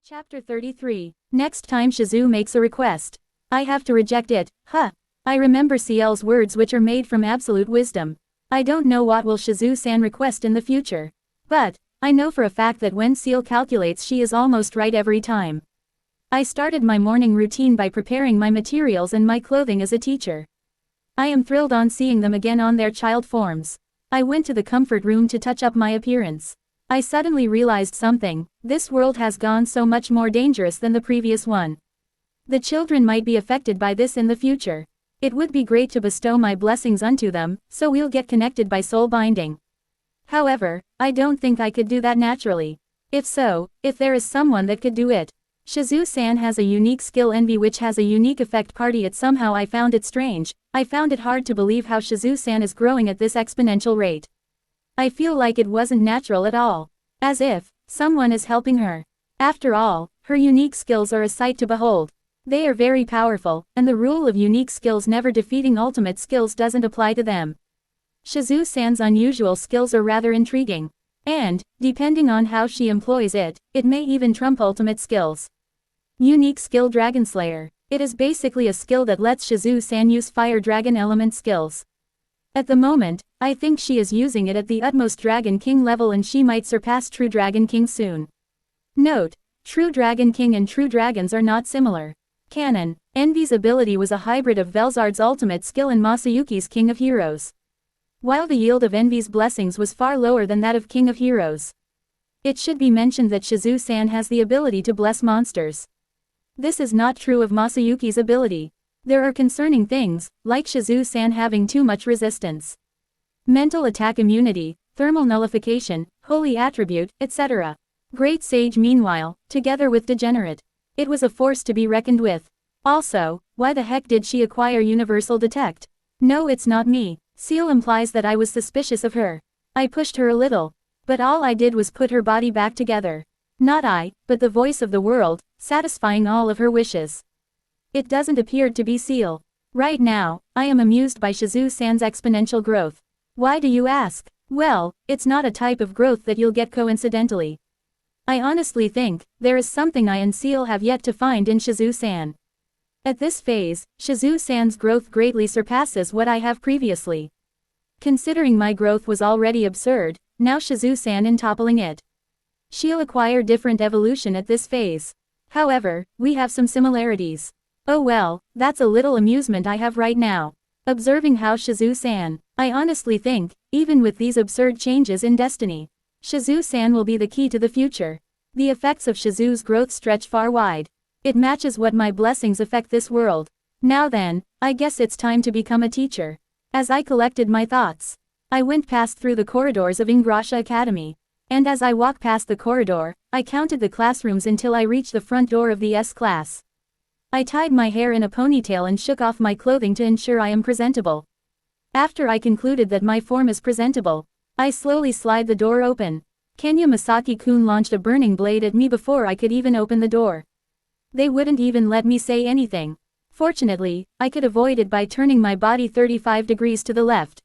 Chapter 33. Next time Shizu makes a request, I have to reject it, huh? I remember CL's words, which are made from absolute wisdom. I don't know what will Shizu-san request in the future. But I know for a fact that when CL calculates, she is almost right every time. I started my morning routine by preparing my materials and my clothing as a teacher. I am thrilled on seeing them again on their child forms. I went to the comfort room to touch up my appearance. I suddenly realized something: this world has gone so much more dangerous than the previous one. The children might be affected by this in the future. It would be great to bestow my blessings unto them, so we'll get connected by soul binding. However, I don't think I could do that naturally. If so, if there is someone that could do it. Shizu-san has a unique skill, envy, which has a unique effect. Party it somehow. I found it strange. I found it hard to believe how Shizu-san is growing at this exponential rate. I feel like it wasn't natural at all. As if someone is helping her. After all, her unique skills are a sight to behold. They are very powerful, and the rule of unique skills never defeating ultimate skills doesn't apply to them. Shizu-san's unusual skills are rather intriguing. And, depending on how she employs it, it may even trump ultimate skills. Unique skill: Dragon Slayer. It is basically a skill that lets Shizu-san use fire dragon element skills. At the moment, I think she is using it at the utmost Dragon King level, and she might surpass True Dragon King soon. Note: True Dragon King and True Dragons are not similar. Canon: Envy's ability was a hybrid of Velzard's ultimate skill and Masayuki's King of Heroes. While the yield of Envy's blessings was far lower than that of King of Heroes. It should be mentioned that Shizu-san has the ability to bless monsters. This is not true of Masayuki's ability. There are concerning things, like Shizu-san having too much resistance. Mental attack immunity, thermal nullification, holy attribute, etc. Great Sage meanwhile, together with Degenerate. It was a force to be reckoned with. Also, why the heck did she acquire Universal Detect? No, it's not me. Seal implies that I was suspicious of her. I pushed her a little. But all I did was put her body back together. Not I, but the voice of the world, satisfying all of her wishes. It doesn't appear to be Seal. Right now, I am amused by Shizu-san's exponential growth. Why do you ask? Well, it's not a type of growth that you'll get coincidentally. I honestly think there is something I and Seal have yet to find in Shizu-san. At this phase, Shizu-san's growth greatly surpasses what I have previously. Considering my growth was already absurd, now Shizu-san in toppling it. She'll acquire different evolution at this phase. However, we have some similarities. Oh well, that's a little amusement I have right now. Observing how Shizu-san. I honestly think, even with these absurd changes in destiny, Shizu-san will be the key to the future. The effects of Shizu's growth stretch far wide. It matches what my blessings affect this world. Now then, I guess it's time to become a teacher. As I collected my thoughts, I went past through the corridors of Ingrasha Academy. And as I walked past the corridor, I counted the classrooms until I reached the front door of the S class. I tied my hair in a ponytail and shook off my clothing to ensure I am presentable. After I concluded that my form is presentable, I slowly slide the door open. Kenya Masaki-kun launched a burning blade at me before I could even open the door. They wouldn't even let me say anything. Fortunately, I could avoid it by turning my body 35 degrees to the left.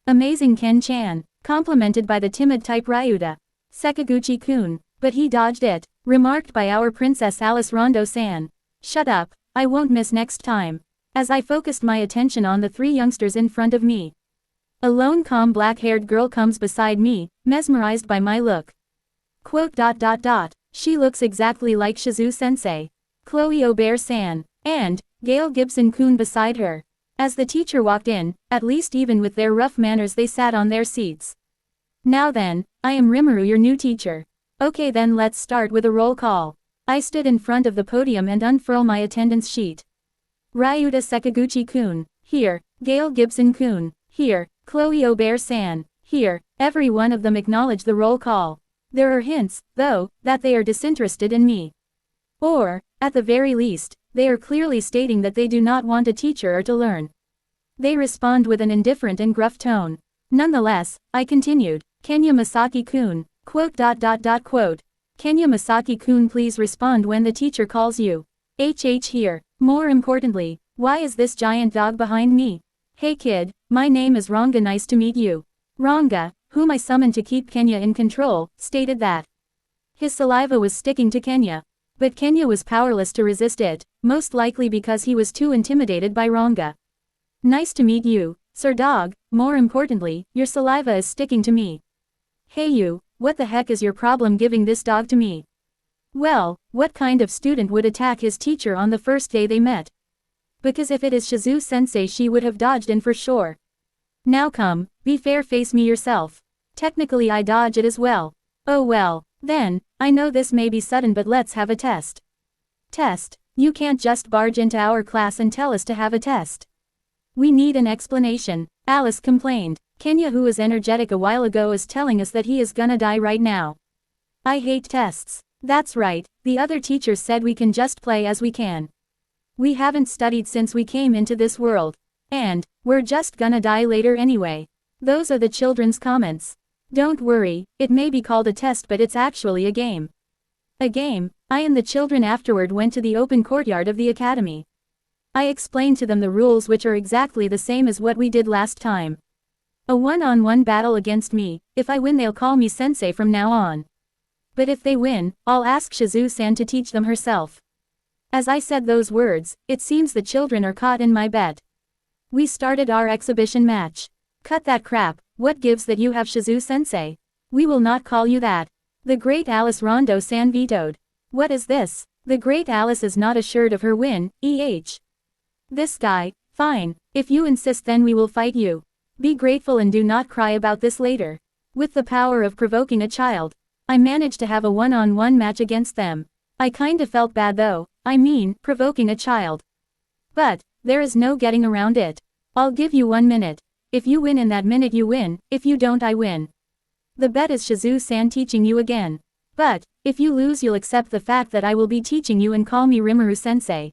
Amazing Ken-chan, complimented by the timid type Ryuta. Sakaguchi-kun, but he dodged it, remarked by our Princess Alice Rondo-san. Shut up, I won't miss next time. As I focused my attention on the three youngsters in front of me. A lone calm black-haired girl comes beside me, mesmerized by my look. Quote. She looks exactly like Shizu-sensei. Chloe Aubert-san. And Gail Gibson-kun beside her. As the teacher walked in, at least even with their rough manners they sat on their seats. Now then, I am Rimuru, your new teacher. Okay then, let's start with a roll call. I stood in front of the podium and unfurl my attendance sheet. Ryuta Sakaguchi-kun. Here. Gail Gibson-kun. Here. Chloe Aubert-san. Here. Every one of them acknowledged the roll call. There are hints, though, that they are disinterested in me. Or, at the very least, they are clearly stating that they do not want a teacher or to learn. They respond with an indifferent and gruff tone. Nonetheless, I continued. Kenya Masaki-kun. Quote. Kenya Masaki-kun, please respond when the teacher calls you. Here. More importantly, why is this giant dog behind me? Hey kid, my name is Ranga, nice to meet you. Ranga, whom I summoned to keep Kenya in control, stated that. His saliva was sticking to Kenya. But Kenya was powerless to resist it, most likely because he was too intimidated by Ranga. Nice to meet you, Sir Dog, more importantly, your saliva is sticking to me. Hey you, what the heck is your problem giving this dog to me? Well, what kind of student would attack his teacher on the first day they met? Because if it is Shizu-sensei she would have dodged in for sure. Now come, be fair, face me yourself. Technically I dodge it as well. Oh well, then, I know this may be sudden but let's have a test. Test? You can't just barge into our class and tell us to have a test. We need an explanation, Alice complained. Kenya, who was energetic a while ago, is telling us that he is gonna die right now. I hate tests. That's right, the other teachers said we can just play as we can. We haven't studied since we came into this world. And, we're just gonna die later anyway. Those are the children's comments. Don't worry, it may be called a test but it's actually a game. A game? I and the children afterward went to the open courtyard of the academy. I explained to them the rules, which are exactly the same as what we did last time. A one-on-one battle against me. If I win they'll call me sensei from now on. But if they win, I'll ask Shizu-san to teach them herself. As I said those words, it seems the children are caught in my bet. We started our exhibition match. Cut that crap, what gives that you have Shizu-sensei? We will not call you that. The great Alice Rondo-san vetoed. What is this? The great Alice is not assured of her win, This guy, fine, if you insist then we will fight you. Be grateful and do not cry about this later. With the power of provoking a child, I managed to have a one-on-one match against them. I kinda felt bad though, I mean, provoking a child. But, there is no getting around it. I'll give you 1 minute. If you win in that minute you win, if you don't I win. The bet is Shizu-san teaching you again. But, if you lose you'll accept the fact that I will be teaching you and call me Rimuru-sensei.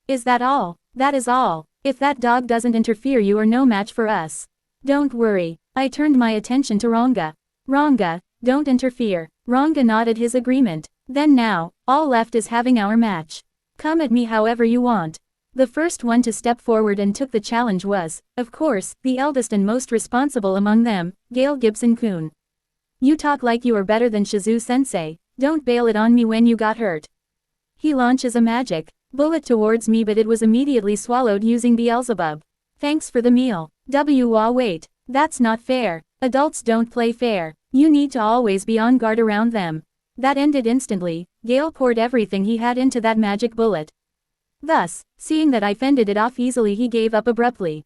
Is that all? That is all. If that dog doesn't interfere you are no match for us. Don't worry, I turned my attention to Ranga. Ranga, don't interfere. Ranga nodded his agreement. Then now, all left is having our match. Come at me however you want. The first one to step forward and took the challenge was, of course, the eldest and most responsible among them, Gail Gibson-kun. You talk like you are better than Shizu-sensei, don't bail it on me when you got hurt. He launches a magic bullet towards me but it was immediately swallowed using Beelzebub. Thanks for the meal. Wait, that's not fair. Adults don't play fair. You need to always be on guard around them. That ended instantly. Gale poured everything he had into that magic bullet. Thus, seeing that I fended it off easily he gave up abruptly.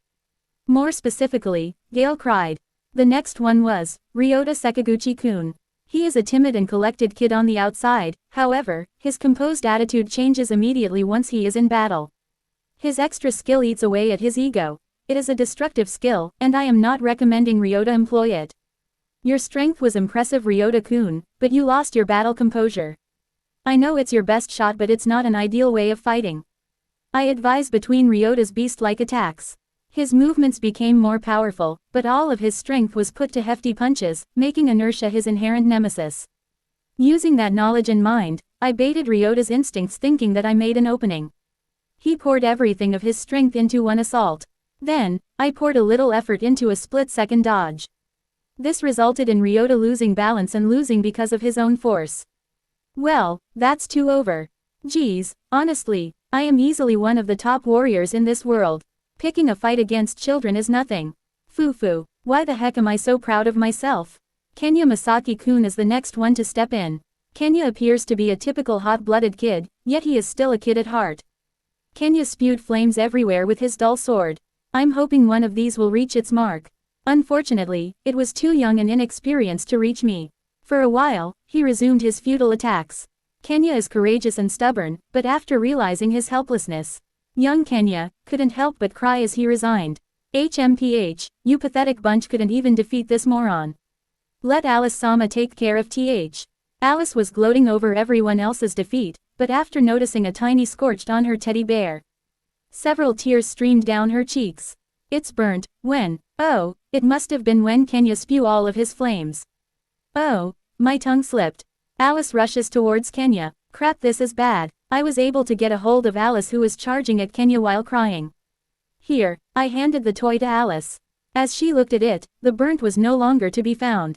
More specifically, Gale cried. The next one was Ryota Sakaguchi-kun. He is a timid and collected kid on the outside, however, his composed attitude changes immediately once he is in battle. His extra skill eats away at his ego. It is a destructive skill, and I am not recommending Ryota employ it. Your strength was impressive Ryota-kun, but you lost your battle composure. I know it's your best shot but it's not an ideal way of fighting. I advise between Ryota's beast-like attacks. His movements became more powerful, but all of his strength was put to hefty punches, making inertia his inherent nemesis. Using that knowledge in mind, I baited Ryota's instincts thinking that I made an opening. He poured everything of his strength into one assault. Then, I poured a little effort into a split-second dodge. This resulted in Ryota losing balance and losing because of his own force. Well, that's too over. Geez, honestly, I am easily one of the top warriors in this world. Picking a fight against children is nothing. Foo-foo, why the heck am I so proud of myself? Kenya Masaki-kun is the next one to step in. Kenya appears to be a typical hot-blooded kid, yet he is still a kid at heart. Kenya spewed flames everywhere with his dull sword. I'm hoping one of these will reach its mark. Unfortunately, it was too young and inexperienced to reach me. For a while, he resumed his futile attacks. Kenya is courageous and stubborn, but after realizing his helplessness, young Kenya couldn't help but cry as he resigned. HMPH, you pathetic bunch couldn't even defeat this moron. Let Alice-sama take care of TH. Alice was gloating over everyone else's defeat, but after noticing a tiny scorched on her teddy bear, several tears streamed down her cheeks. It's burnt. When? Oh, it must have been when Kenya spewed all of his flames. Oh, my tongue slipped. Alice rushes towards Kenya. Crap, this is bad. I was able to get a hold of Alice who was charging at Kenya while crying. Here, I handed the toy to Alice. As she looked at it, the burnt was no longer to be found.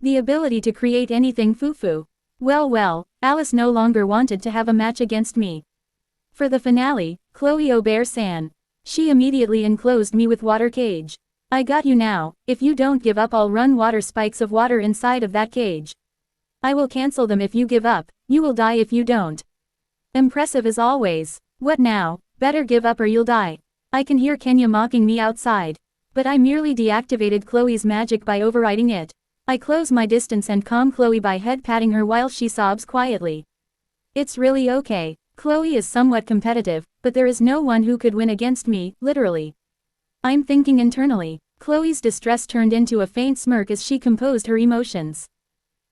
The ability to create anything foo-foo. Well well, Alice no longer wanted to have a match against me. For the finale, Chloe Aubert-san. She immediately enclosed me with water cage. I got you now, if you don't give up I'll run water spikes of water inside of that cage. I will cancel them if you give up, you will die if you don't. Impressive as always. What now, better give up or you'll die. I can hear Kenya mocking me outside. But I merely deactivated Chloe's magic by overriding it. I close my distance and calm Chloe by head patting her while she sobs quietly. It's really okay. Chloe is somewhat competitive, but there is no one who could win against me, literally. I'm thinking internally. Chloe's distress turned into a faint smirk as she composed her emotions.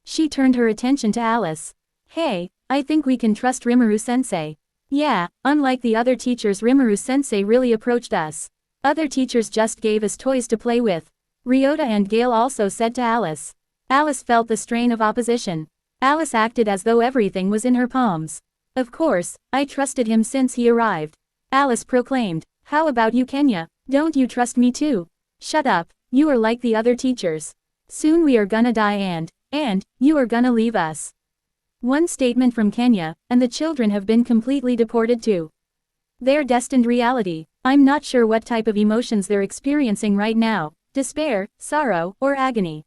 She turned her attention to Alice. Hey, I think we can trust Rimuru-sensei. Yeah, unlike the other teachers, Rimuru-sensei really approached us. Other teachers just gave us toys to play with. Ryota and Gale also said to Alice. Alice felt the strain of opposition. Alice acted as though everything was in her palms. Of course, I trusted him since he arrived. Alice proclaimed. How about you, Kenya? Don't you trust me too? Shut up, you are like the other teachers. Soon we are gonna die and, you are gonna leave us. One statement from Kenya, and the children have been completely deported to their destined reality. I'm not sure what type of emotions they're experiencing right now. Despair, sorrow, or agony.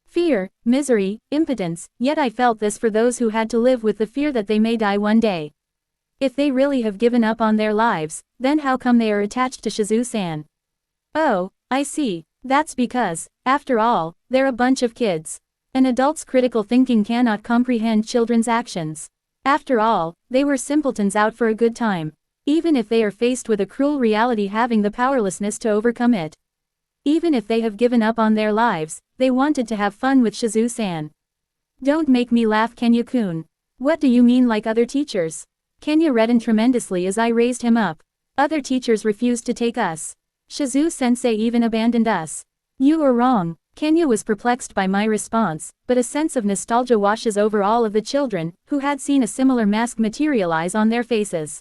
Fear, misery, impotence, yet I felt this for those who had to live with the fear that they may die one day. If they really have given up on their lives, then how come they are attached to Shizu-san? Oh, I see. That's because, after all, they're a bunch of kids. An adult's critical thinking cannot comprehend children's actions. After all, they were simpletons out for a good time. Even if they are faced with a cruel reality having the powerlessness to overcome it. Even if they have given up on their lives, they wanted to have fun with Shizu-san. Don't make me laugh, Kenya-kun. What do you mean like other teachers? Kenya reddened tremendously as I raised him up. Other teachers refused to take us. Shizu-sensei even abandoned us. You are wrong. Kenya was perplexed by my response, but a sense of nostalgia washes over all of the children, who had seen a similar mask materialize on their faces.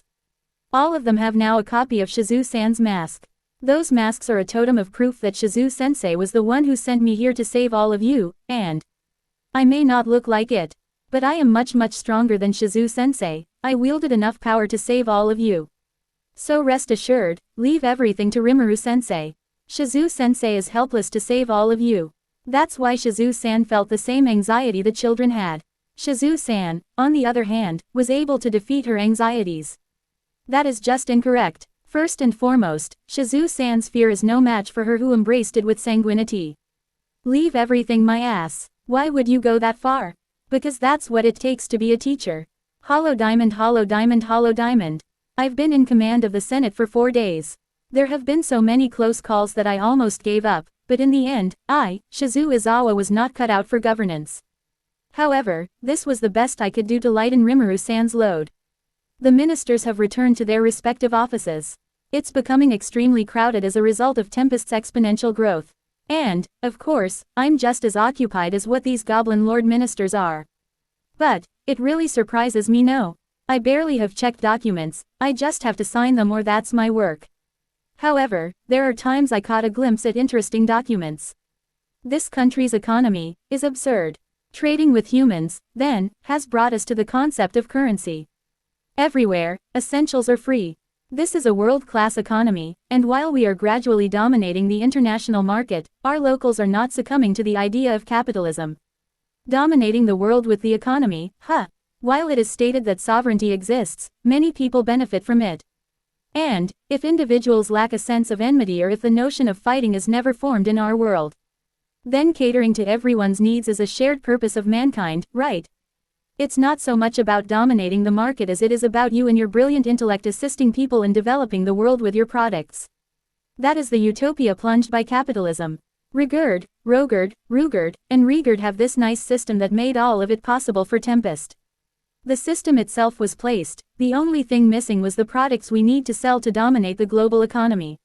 All of them have now a copy of Shizu-san's mask. Those masks are a totem of proof that Shizu-sensei was the one who sent me here to save all of you, and I may not look like it, but I am much stronger than Shizu-sensei. I wielded enough power to save all of you. So rest assured, leave everything to Rimuru-sensei. Shizu-sensei is helpless to save all of you. That's why Shizu-san felt the same anxiety the children had. Shizu-san, on the other hand, was able to defeat her anxieties. That is just incorrect. First and foremost, Shizu-san's fear is no match for her who embraced it with sanguinity. Leave everything my ass. Why would you go that far? Because that's what it takes to be a teacher. Hollow diamond, hollow diamond, hollow diamond. I've been in command of the Senate for 4 days. There have been so many close calls that I almost gave up, but in the end, Shizu Izawa was not cut out for governance. However, this was the best I could do to lighten Rimuru-san's load. The ministers have returned to their respective offices. It's becoming extremely crowded as a result of Tempest's exponential growth. And, of course, I'm just as occupied as what these Goblin Lord ministers are. But, it really surprises me no. I barely have checked documents, I just have to sign them or that's my work. However, there are times I caught a glimpse at interesting documents. This country's economy is absurd. Trading with humans, then, has brought us to the concept of currency. Everywhere, essentials are free. This is a world-class economy, and while we are gradually dominating the international market, our locals are not succumbing to the idea of capitalism. Dominating the world with the economy, While it is stated that sovereignty exists, many people benefit from it. And, if individuals lack a sense of enmity or if the notion of fighting is never formed in our world, then catering to everyone's needs is a shared purpose of mankind, right? It's not so much about dominating the market as it is about you and your brilliant intellect assisting people in developing the world with your products. That is the utopia plunged by capitalism. Rigurd, Rugard, and Rigurd have this nice system that made all of it possible for Tempest. The system itself was placed, the only thing missing was the products we need to sell to dominate the global economy.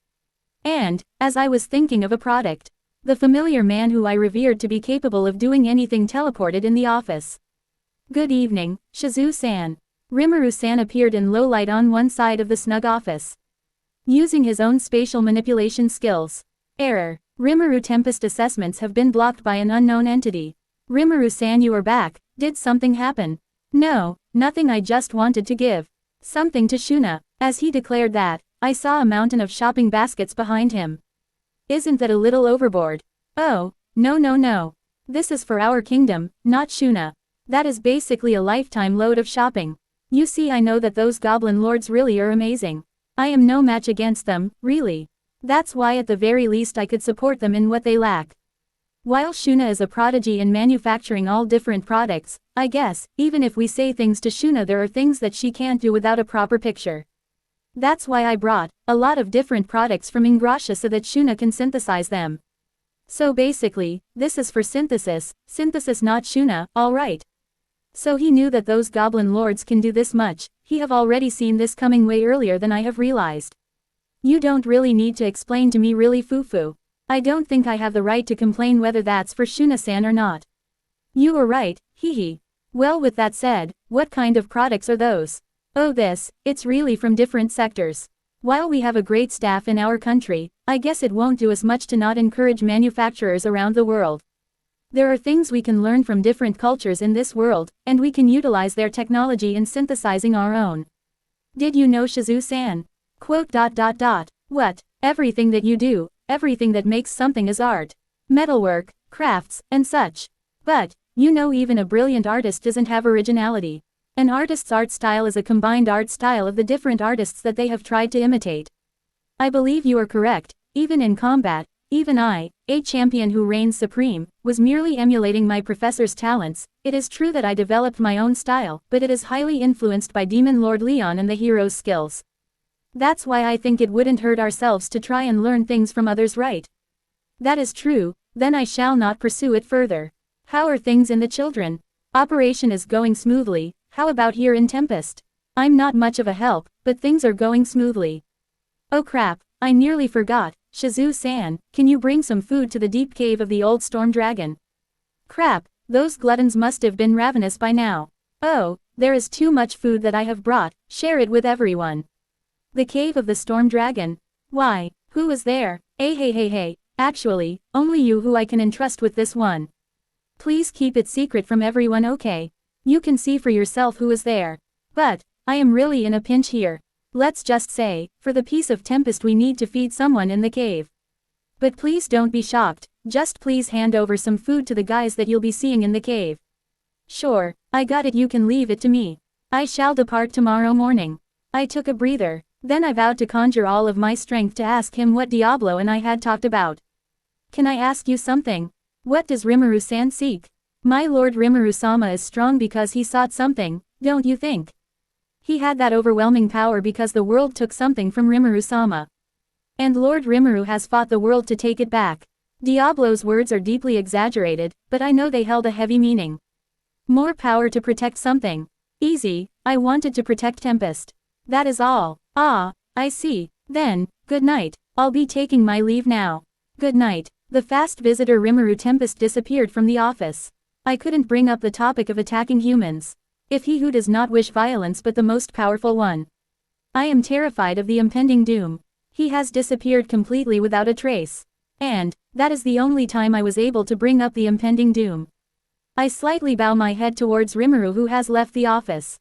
And, as I was thinking of a product, the familiar man who I revered to be capable of doing anything teleported in the office. Good evening, Shizu-san. Rimuru-san appeared in low light on one side of the snug office. Using his own spatial manipulation skills. Error. Rimuru Tempest assessments have been blocked by an unknown entity. Rimuru-san, you are back. Did something happen? No, nothing, I just wanted to give something to Shuna. As he declared that, I saw a mountain of shopping baskets behind him. Isn't that a little overboard? Oh, no no no. This is for our kingdom, not Shuna. That is basically a lifetime load of shopping. You see, I know that those goblin lords really are amazing. I am no match against them, really. That's why at the very least I could support them in what they lack. While Shuna is a prodigy in manufacturing all different products, I guess, even if we say things to Shuna, there are things that she can't do without a proper picture. That's why I brought a lot of different products from Ingrasha so that Shuna can synthesize them. So basically, this is for synthesis not Shuna, alright. So he knew that those goblin lords can do this much. He have already seen this coming way earlier than I have realized. You don't really need to explain to me, really, Fufu. I don't think I have the right to complain whether that's for Shuna-san or not. You are right, hee. Well, with that said, what kind of products are those? Oh, it's really from different sectors. While we have a great staff in our country, I guess it won't do us much to not encourage manufacturers around the world. There are things we can learn from different cultures in this world, and we can utilize their technology in synthesizing our own. Did you know, Shizu-san? Quote. What? Everything that you do, everything that makes something is art. Metalwork, crafts, and such. But, you know, even a brilliant artist doesn't have originality. An artist's art style is a combined art style of the different artists that they have tried to imitate. I believe you are correct. Even in combat, even I, a champion who reigns supreme, was merely emulating my professor's talents. It is true that I developed my own style, but it is highly influenced by Demon Lord Leon and the hero's skills. That's why I think it wouldn't hurt ourselves to try and learn things from others, right? That is true, then I shall not pursue it further. How are things in the children? Operation is going smoothly. How about here in Tempest? I'm not much of a help, but things are going smoothly. Oh crap, I nearly forgot. Shizu-san, can you bring some food to the deep cave of the old storm dragon? Crap, those gluttons must have been ravenous by now. Oh, there is too much food that I have brought. Share it with everyone. The cave of the storm dragon? Why, who was there? Hey, actually, only you who I can entrust with this one. Please keep it secret from everyone, okay? You can see for yourself who is there. But, I am really in a pinch here. Let's just say, for the peace of Tempest we need to feed someone in the cave. But please don't be shocked, just please hand over some food to the guys that you'll be seeing in the cave. Sure, I got it, you can leave it to me. I shall depart tomorrow morning. I took a breather. Then I vowed to conjure all of my strength to ask him what Diablo and I had talked about. Can I ask you something? What does Rimuru-san seek? My lord Rimuru-sama is strong because he sought something, don't you think? He had that overwhelming power because the world took something from Rimuru-sama. And Lord Rimuru has fought the world to take it back. Diablo's words are deeply exaggerated, but I know they held a heavy meaning. More power to protect something. Easy, I wanted to protect Tempest. That is all. Ah, I see. Then, good night. I'll be taking my leave now. Good night. The fast visitor Rimuru Tempest disappeared from the office. I couldn't bring up the topic of attacking humans. If he who does not wish violence but the most powerful one. I am terrified of the impending doom. He has disappeared completely without a trace. And, that is the only time I was able to bring up the impending doom. I slightly bow my head towards Rimuru who has left the office.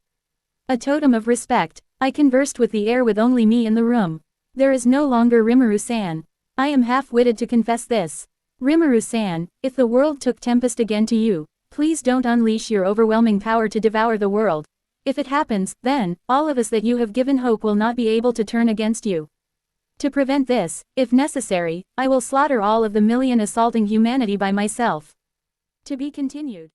A totem of respect. I conversed with the air with only me in the room. There is no longer Rimuru-san. I am half-witted to confess this. Rimuru-san, if the world took Tempest again to you, please don't unleash your overwhelming power to devour the world. If it happens, then, all of us that you have given hope will not be able to turn against you. To prevent this, if necessary, I will slaughter all of the million assaulting humanity by myself. To be continued.